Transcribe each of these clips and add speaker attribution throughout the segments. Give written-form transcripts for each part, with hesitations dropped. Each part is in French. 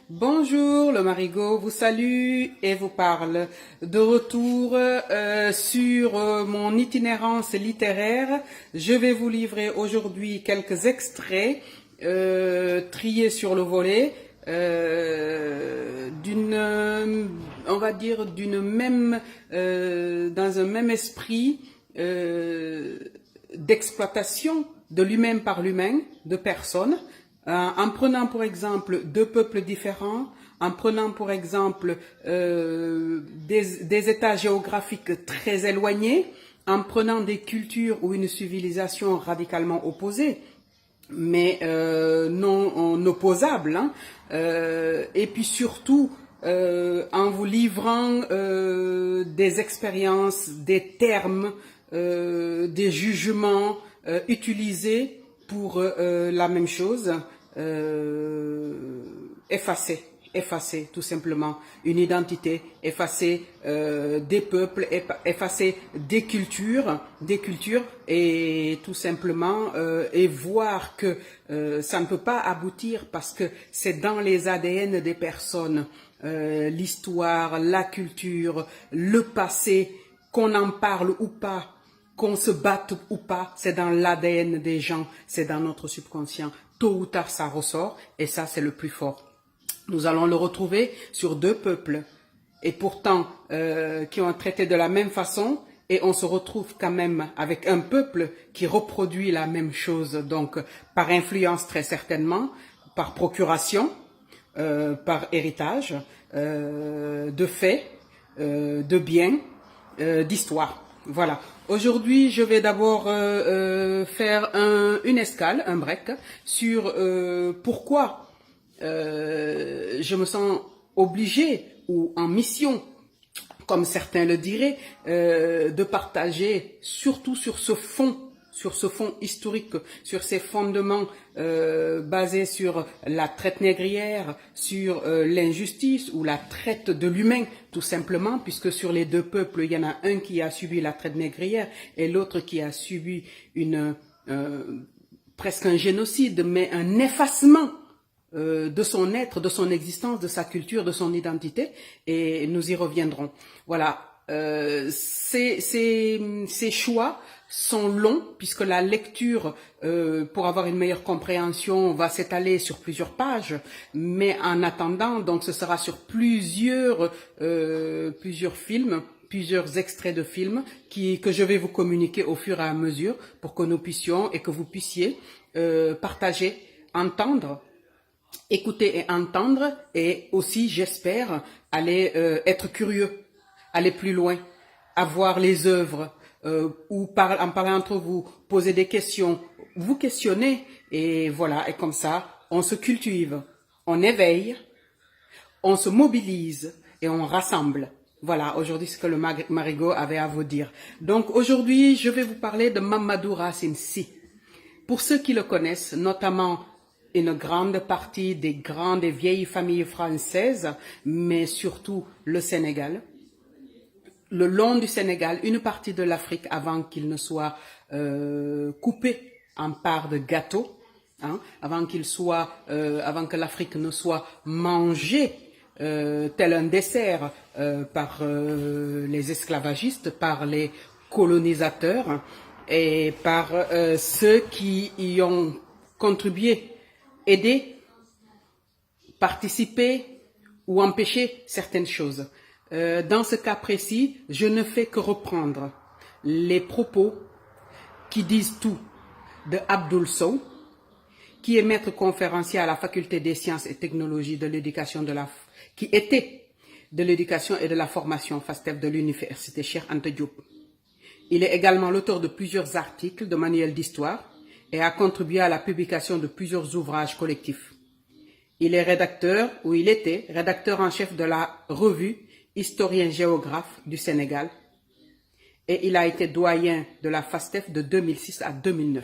Speaker 1: Bonjour, le Marigot vous salue et vous parle. De retour sur mon itinérance littéraire, je vais vous livrer aujourd'hui quelques extraits triés sur le volet on va dire dans un même esprit d'exploitation de l'humain par l'humain, de personnes. En prenant pour exemple deux peuples différents, en prenant pour exemple des états géographiques très éloignés, en prenant des cultures ou une civilisation radicalement opposée, mais non opposables, hein, et puis surtout en vous livrant des expériences, des termes, des jugements utilisés pour la même chose, effacer tout simplement une identité, effacer des peuples, effacer des cultures et tout simplement et voir que ça ne peut pas aboutir parce que c'est dans les ADN des personnes, l'histoire, la culture, le passé, qu'on en parle ou pas, qu'on se batte ou pas, c'est dans l'ADN des gens, c'est dans notre subconscient. Tôt ou tard, ça ressort et ça, c'est le plus fort. Nous allons le retrouver sur deux peuples et pourtant qui ont traité de la même façon et on se retrouve quand même avec un peuple qui reproduit la même chose, donc par influence très certainement, par procuration, par héritage, de faits, de biens, d'histoire. Voilà. Aujourd'hui, je vais d'abord faire une escale, un break, sur pourquoi je me sens obligée ou en mission, comme certains le diraient, de partager surtout sur ce fond historique, sur ces fondements basés sur la traite négrière, sur l'injustice ou la traite de l'humain, tout simplement, puisque sur les deux peuples, il y en a un qui a subi la traite négrière et l'autre qui a subi presque un génocide, mais un effacement de son être, de son existence, de sa culture, de son identité, et nous y reviendrons. Voilà, ces choix sont longs, puisque la lecture, pour avoir une meilleure compréhension, va s'étaler sur plusieurs pages, mais en attendant, donc ce sera sur plusieurs films, plusieurs extraits de films que je vais vous communiquer au fur et à mesure pour que nous puissions et que vous puissiez partager, entendre, écouter et entendre, et aussi, j'espère, aller être curieux, aller plus loin, avoir les œuvres, ou en parler entre vous, poser des questions, vous questionner, et voilà, et comme ça, on se cultive, on éveille, on se mobilise et on rassemble. Voilà, aujourd'hui, ce que le Marigot avait à vous dire. Donc, aujourd'hui, je vais vous parler de Mamadou Racine Sy. Pour ceux qui le connaissent, notamment une grande partie des grandes et vieilles familles françaises, mais surtout le Sénégal, le long du Sénégal, une partie de l'Afrique avant qu'il ne soit coupé en parts de gâteau, hein, avant que l'Afrique ne soit mangée tel un dessert par les esclavagistes, par les colonisateurs et par ceux qui y ont contribué, aidé, participé ou empêché certaines choses. Dans ce cas précis, je ne fais que reprendre les propos qui disent tout de Abdoul Sow, qui est maître conférencier à la faculté des sciences et technologies de l'éducation qui était de l'éducation et de la formation FASTEF de l'université Cheikh Anta Diop. Il est également l'auteur de plusieurs articles de manuels d'histoire et a contribué à la publication de plusieurs ouvrages collectifs. Il était rédacteur en chef de la revue Historien géographe du Sénégal, et il a été doyen de la FASTEF de 2006 à 2009.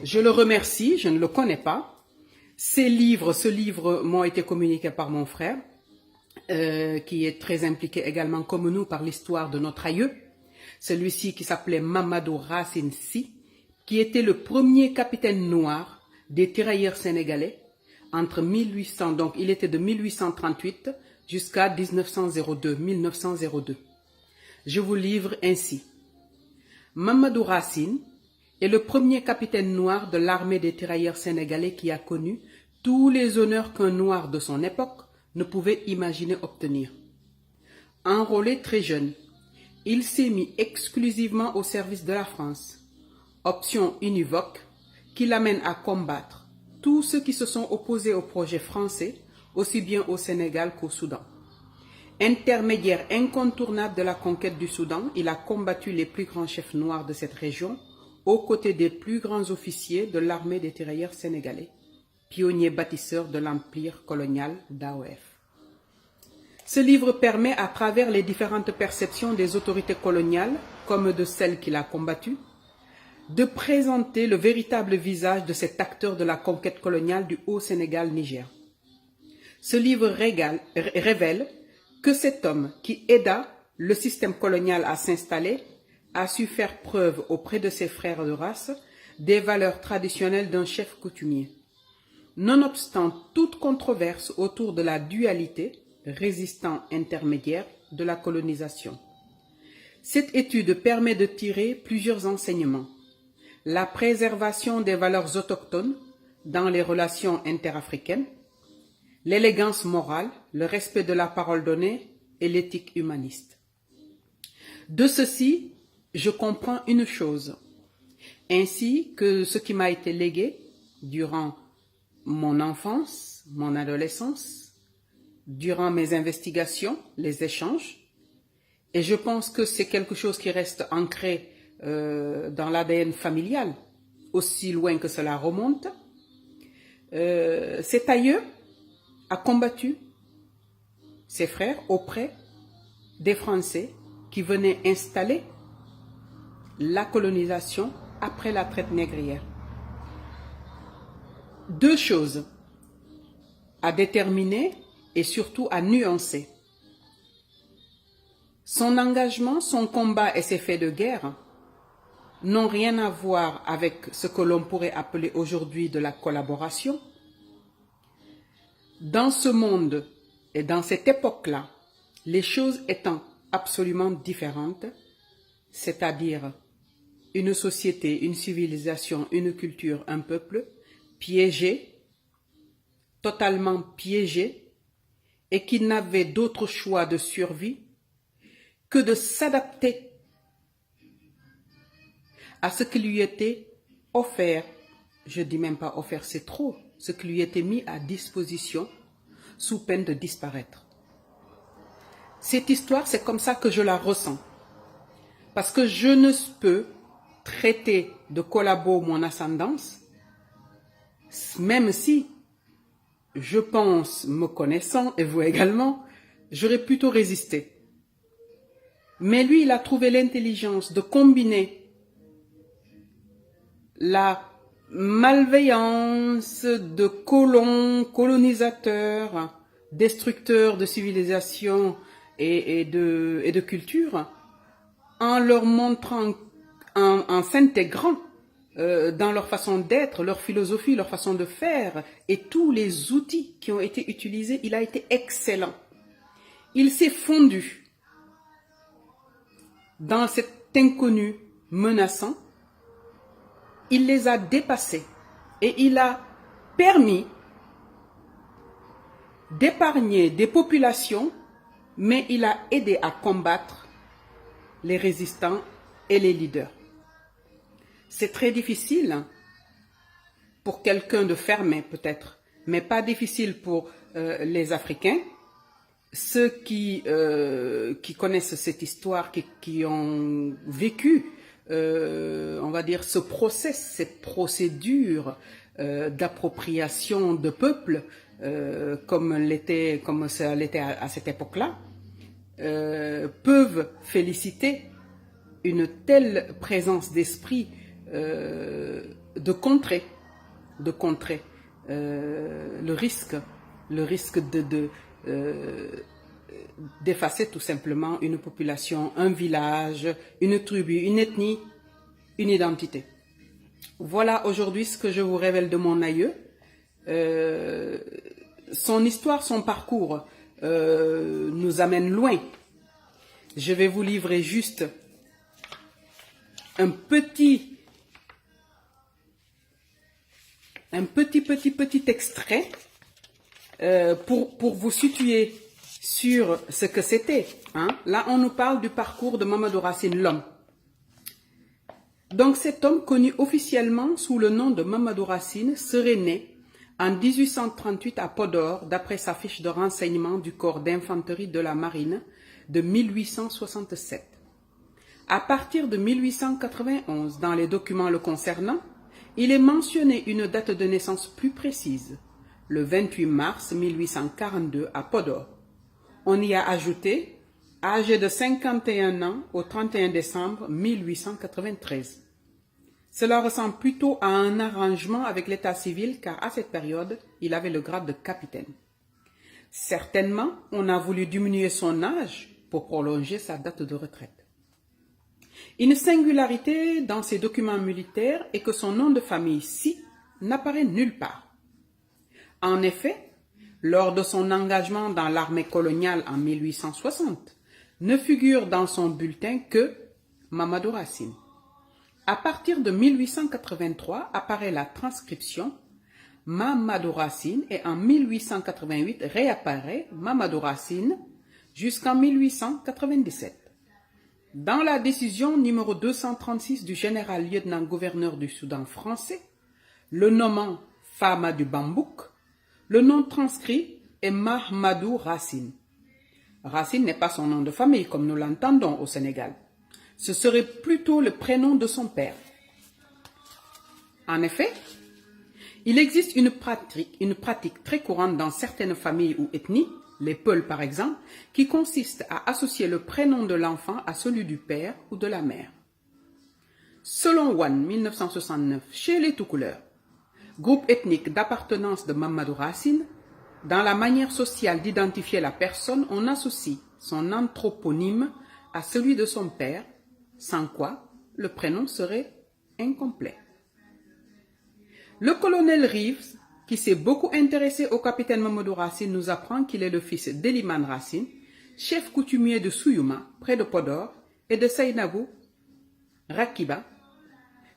Speaker 1: Je le remercie, je ne le connais pas. Ce livre m'ont été communiqués par mon frère, qui est très impliqué également comme nous par l'histoire de notre aïeux. Celui-ci qui s'appelait Mamadou Racine Sy, qui était le premier capitaine noir des tirailleurs sénégalais entre 1800, donc il était de 1838 jusqu'à 1902. Je vous livre ainsi. Mamadou Racine est le premier capitaine noir de l'armée des tirailleurs sénégalais qui a connu tous les honneurs qu'un noir de son époque ne pouvait imaginer obtenir. Enrôlé très jeune, il s'est mis exclusivement au service de la France, option univoque qui l'amène à combattre tous ceux qui se sont opposés au projet français, aussi bien au Sénégal qu'au Soudan. Intermédiaire incontournable de la conquête du Soudan, il a combattu les plus grands chefs noirs de cette région, aux côtés des plus grands officiers de l'armée des tirailleurs sénégalais, pionnier bâtisseur de l'empire colonial d'AOF. Ce livre permet, à travers les différentes perceptions des autorités coloniales, comme de celles qu'il a combattues, de présenter le véritable visage de cet acteur de la conquête coloniale du Haut-Sénégal-Niger. Ce livre révèle que cet homme qui aida le système colonial à s'installer a su faire preuve auprès de ses frères de race des valeurs traditionnelles d'un chef coutumier. Nonobstant toute controverse autour de la dualité résistant intermédiaire de la colonisation. Cette étude permet de tirer plusieurs enseignements. La préservation des valeurs autochtones dans les relations interafricaines, l'élégance morale, le respect de la parole donnée et l'éthique humaniste. De ceci, je comprends une chose, ainsi que ce qui m'a été légué durant mon enfance, mon adolescence, durant mes investigations, les échanges, et je pense que c'est quelque chose qui reste ancré dans l'ADN familial, aussi loin que cela remonte. Cet aïeux a combattu ses frères auprès des Français qui venaient installer la colonisation après la traite négrière. Deux choses à déterminer et surtout à nuancer. Son engagement, son combat et ses faits de guerre n'ont rien à voir avec ce que l'on pourrait appeler aujourd'hui de la collaboration. Dans ce monde et dans cette époque-là, les choses étant absolument différentes, c'est-à-dire une société, une civilisation, une culture, un peuple piégé, totalement piégé, et qui n'avait d'autre choix de survie que de s'adapter à ce qui lui était offert. Je dis même pas offert, c'est trop, ce qui lui était mis à disposition sous peine de disparaître. Cette histoire, c'est comme ça que je la ressens. Parce que je ne peux traiter de collabo mon ascendance, même si je pense, me connaissant, et vous également, j'aurais plutôt résisté. Mais lui, il a trouvé l'intelligence de combiner la malveillance de colons, colonisateurs, destructeurs de civilisation et de culture, en leur montrant, en s'intégrant dans leur façon d'être, leur philosophie, leur façon de faire, et tous les outils qui ont été utilisés. Il a été excellent. Il s'est fondu dans cet inconnu menaçant. Il les a dépassés et il a permis d'épargner des populations, mais il a aidé à combattre les résistants et les leaders. C'est très difficile pour quelqu'un de fermé peut-être, mais pas difficile pour les Africains, ceux qui connaissent cette histoire, qui ont vécu, on va dire, ce process, cette procédure d'appropriation de peuple, comme ça l'était à cette époque-là, peuvent féliciter une telle présence d'esprit de contrer le risque d'effacer tout simplement une population, un village, une tribu, une ethnie, une identité. Voilà aujourd'hui ce que je vous révèle de mon aïeux. son histoire, son parcours nous amène loin. Je vais vous livrer juste un petit extrait pour vous situer sur ce que c'était. Hein. Là, on nous parle du parcours de Mamadou Racine, l'homme. Donc, cet homme, connu officiellement sous le nom de Mamadou Racine, serait né en 1838 à Podor, d'après sa fiche de renseignement du corps d'infanterie de la marine de 1867. À partir de 1891, dans les documents le concernant, il est mentionné une date de naissance plus précise, le 28 mars 1842 à Podor. On y a ajouté « âgé de 51 ans au 31 décembre 1893 ». Cela ressemble plutôt à un arrangement avec l'état civil car à cette période, il avait le grade de capitaine. Certainement, on a voulu diminuer son âge pour prolonger sa date de retraite. Une singularité dans ces documents militaires est que son nom de famille, Si, n'apparaît nulle part. En effet, lors de son engagement dans l'armée coloniale en 1860, ne figure dans son bulletin que Mamadou Racine. À partir de 1883 apparaît la transcription Mamadou Racine et en 1888 réapparaît Mamadou Racine jusqu'en 1897. Dans la décision numéro 236 du général-lieutenant-gouverneur du Soudan français, le nommant Fama du Bambouk, le nom transcrit est Mahamadou Racine. Racine n'est pas son nom de famille comme nous l'entendons au Sénégal. Ce serait plutôt le prénom de son père. En effet, il existe une pratique très courante dans certaines familles ou ethnies, les Peuls par exemple, qui consiste à associer le prénom de l'enfant à celui du père ou de la mère. Selon Wan, 1969, chez les Toucouleurs, groupe ethnique d'appartenance de Mamadou Racine, dans la manière sociale d'identifier la personne, on associe son anthroponyme à celui de son père, sans quoi le prénom serait incomplet. Le colonel Reeves, qui s'est beaucoup intéressé au capitaine Mamadou Racine, nous apprend qu'il est le fils d'Eliman Racine, chef coutumier de Souyouma, près de Podor, et de Seynabou Rakiba,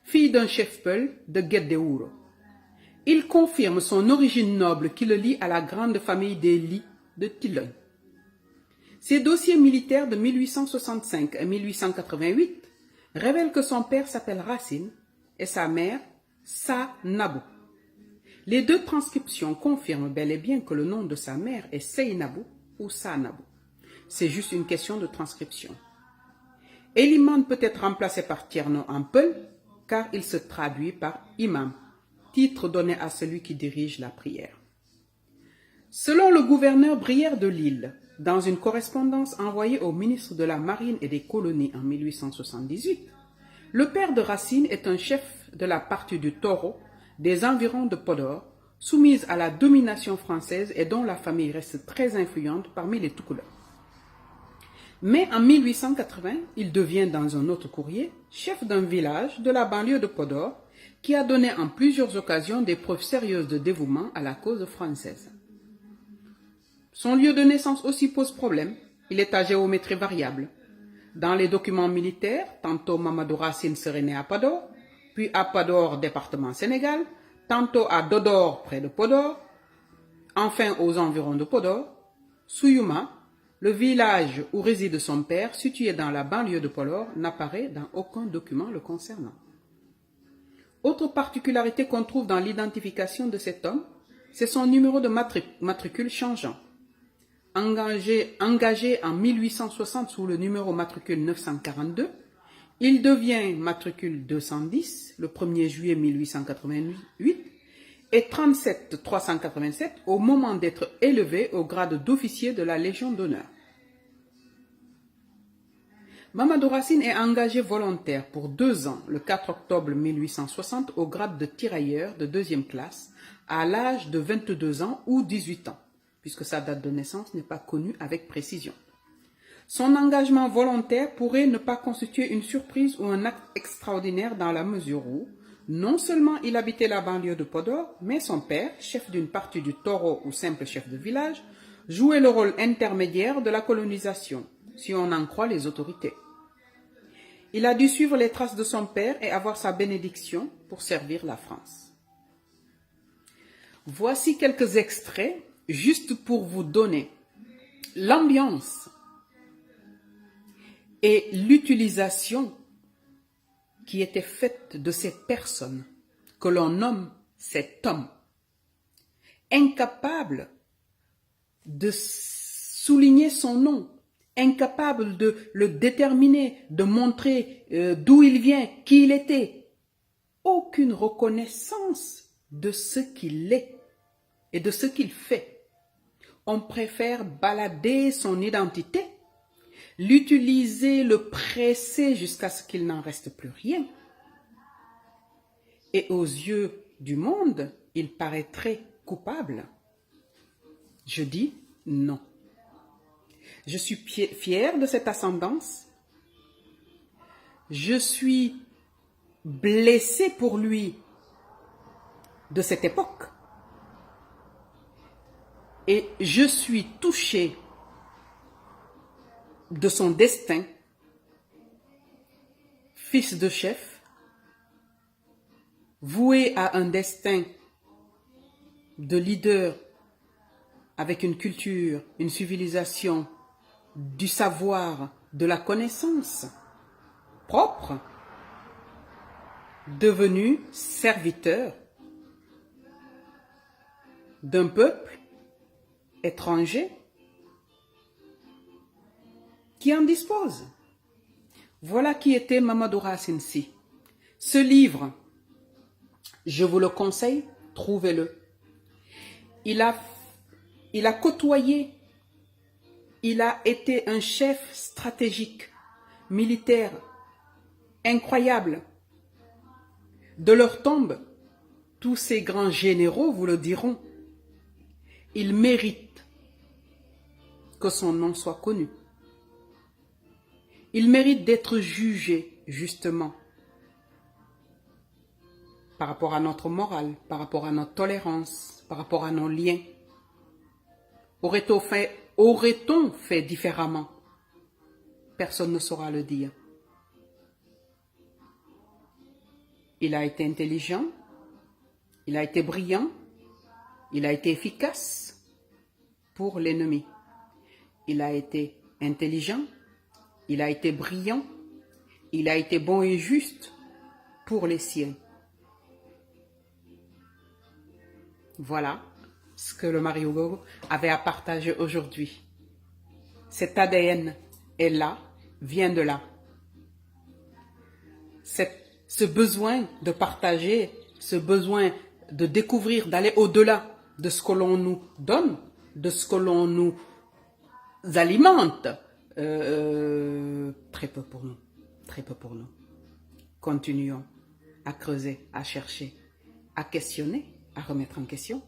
Speaker 1: fille d'un chef peul de Guédéouro. Il confirme son origine noble qui le lie à la grande famille des Ly de Tilogne. Ses dossiers militaires de 1865 à 1888 révèlent que son père s'appelle Racine et sa mère Sanabou. Les deux transcriptions confirment bel et bien que le nom de sa mère est Seynabou ou Sanabou. C'est juste une question de transcription. Eliman peut être remplacé par Tierno en Peul car il se traduit par imam, titre donné à celui qui dirige la prière. Selon le gouverneur Brière de Lille, dans une correspondance envoyée au ministre de la Marine et des Colonies en 1878, le père de Racine est un chef de la partie du Taureau des environs de Podor, soumise à la domination française et dont la famille reste très influente parmi les Toucouleurs. Mais en 1880, il devient dans un autre courrier chef d'un village de la banlieue de Podor qui a donné en plusieurs occasions des preuves sérieuses de dévouement à la cause française. Son lieu de naissance aussi pose problème, il est à géométrie variable. Dans les documents militaires, tantôt Mamadou Racine serait né à Podor, puis à Podor, département Sénégal, tantôt à Dodor, près de Podor, enfin aux environs de Podor, Souyouma, le village où réside son père, situé dans la banlieue de Podor, n'apparaît dans aucun document le concernant. Autre particularité qu'on trouve dans l'identification de cet homme, c'est son numéro de matricule changeant. Engagé en 1860 sous le numéro matricule 942, il devient matricule 210 le 1er juillet 1888 et 37 387 au moment d'être élevé au grade d'officier de la Légion d'honneur. Mamadou Racine est engagé volontaire pour 2 ans le 4 octobre 1860 au grade de tirailleur de 2e classe à l'âge de 22 ans ou 18 ans, puisque sa date de naissance n'est pas connue avec précision. Son engagement volontaire pourrait ne pas constituer une surprise ou un acte extraordinaire dans la mesure où, Non seulement il habitait la banlieue de Podor, mais son père, chef d'une partie du Toro ou simple chef de village, jouait le rôle intermédiaire de la colonisation, si on en croit les autorités. Il a dû suivre les traces de son père et avoir sa bénédiction pour servir la France. Voici quelques extraits, juste pour vous donner l'ambiance et l'utilisation qui était faite de ces personnes que l'on nomme cet homme, incapable de souligner son nom, incapable de le déterminer, de montrer d'où il vient, qui il était. Aucune reconnaissance de ce qu'il est et de ce qu'il fait. On préfère balader son identité, l'utiliser, le presser jusqu'à ce qu'il n'en reste plus rien. Et aux yeux du monde, il paraîtrait coupable. Je dis non. Je suis fière de cette ascendance. Je suis blessée pour lui de cette époque. Et je suis touchée de son destin, fils de chef, voué à un destin de leader avec une culture, une civilisation, du savoir, de la connaissance propre, devenu serviteur d'un peuple étranger qui en dispose. Voilà qui était Mamadou Racine Sy. Ce livre, je vous le conseille, trouvez-le. Il a côtoyé, il a été un chef stratégique, militaire, incroyable. De leur tombe, tous ces grands généraux vous le diront. Il mérite que son nom soit connu. Il mérite d'être jugé, justement, par rapport à notre morale, par rapport à notre tolérance, par rapport à nos liens. Aurait-on fait différemment? Personne ne saura le dire. Il a été intelligent, il a été brillant, il a été efficace pour l'ennemi. Il a été intelligent, il a été brillant, il a été bon et juste pour les siens. Voilà ce que le Marigogo avait à partager aujourd'hui. Cet ADN est là, vient de là. Ce besoin de partager, ce besoin de découvrir, d'aller au-delà de ce que l'on nous donne, de ce que l'on nous alimente, très peu pour nous, très peu pour nous. Continuons à creuser, à chercher, à questionner, à remettre en question,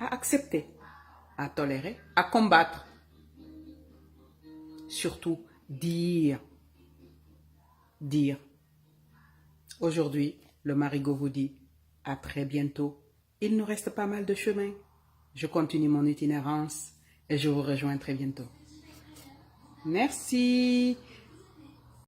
Speaker 1: à accepter, à tolérer, à combattre. Surtout, dire. Aujourd'hui, le Marigot vous dit à très bientôt. Il nous reste pas mal de chemin. Je continue mon itinérance et je vous rejoins très bientôt. Merci.